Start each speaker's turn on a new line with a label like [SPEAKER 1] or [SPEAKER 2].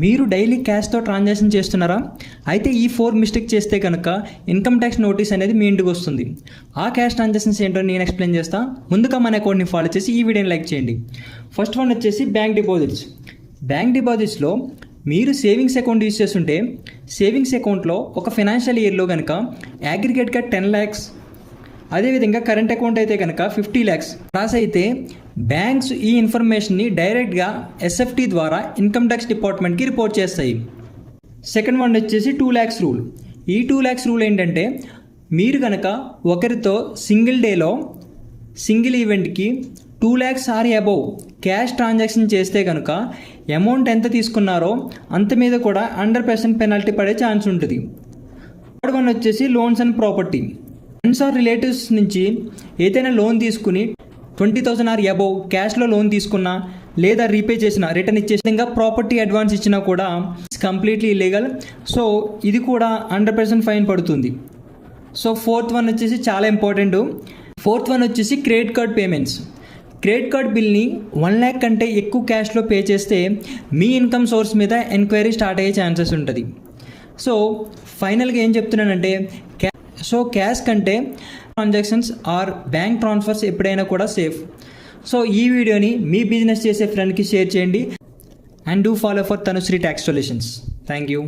[SPEAKER 1] మీరు daily క్యాష్తో transaction చేస్తున్నారా? అయితే ఈ 4 మిస్టేక్ చేస్తే కనుక ఇన్కమ్ ట్యాక్స్ నోటీస్ అనేది మీ ఇంటికి వస్తుంది. ఆ క్యాష్ ట్రాన్సాక్షన్స్ ఏంటో నేను ఎక్స్ప్లెయిన్ చేస్తాను. ముందుగా మన అకౌంట్ని ఫాలో చేసి ఈ వీడియోని లైక్ చేయండి. ఫస్ట్ వన్ వచ్చేసి బ్యాంక్ డిపాజిట్స్. బ్యాంక్ డిపాజిట్స్లో మీరు సేవింగ్స్ అకౌంట్ యూజ్ చేస్తుంటే సేవింగ్స్ అకౌంట్లో ఒక ఫైనాన్షియల్ ఇయర్లో కనుక అగ్రిగేట్గా 10 lakhs, అదేవిధంగా కరెంట్ అకౌంట్ అయితే కనుక 50 lakhs క్రాస్ అయితే బ్యాంక్స్ ఈ ఇన్ఫర్మేషన్ని డైరెక్ట్గా ఎస్ఎఫ్టీ ద్వారా ఇన్కమ్ ట్యాక్స్ డిపార్ట్మెంట్కి రిపోర్ట్ చేస్తాయి. సెకండ్ వన్ వచ్చేసి 2 lakhs రూల్. ఈ 2 lakhs రూల్ ఏంటంటే మీరు కనుక ఒకరితో సింగిల్ డేలో సింగిల్ ఈవెంట్కి 2 lakhs or above cash transaction చేస్తే కనుక అమౌంట్ ఎంత తీసుకున్నారో అంత మీద కూడా 100% పెనాల్టీ పడే ఛాన్స్ ఉంటుంది. థర్డ్ వన్ వచ్చేసి loans and property. Friends or relatives నుంచి ఏదైనా లోన్ తీసుకుని 20,000 ఆర్ అబోవ్ క్యాష్లో లోన్ తీసుకున్నా లేదా రీపే చేసినా రిటర్న్ ఇచ్చేసి ఇంకా ప్రాపర్టీ అడ్వాన్స్ ఇచ్చినా కూడా కంప్లీట్లీ ఇల్లీగల్. సో ఇది కూడా 100% ఫైన్ పడుతుంది. సో ఫోర్త్ వన్ వచ్చేసి చాలా ఇంపార్టెంట్. ఫోర్త్ వన్ వచ్చేసి credit card payments. Credit card బిల్ని 1 lakh కంటే ఎక్కువ క్యాష్లో పే చేస్తే మీ ఇన్కమ్ సోర్స్ మీద ఎంక్వైరీ స్టార్ట్ అయ్యే ఛాన్సెస్ ఉంటుంది. సో ఫైనల్గా ఏం చెప్తున్నానంటే క్యాష్ కంటే ట్రాన్సాక్షన్స్ ఆర్ బ్యాంక్ ట్రాన్స్ఫర్స్ ఎప్పుడైనా కూడా సేఫ్. సో ఈ వీడియోని మీ బిజినెస్ చేసే ఫ్రెండ్కి షేర్ చేయండి. And do follow for Tanushree tax solutions. Thank you.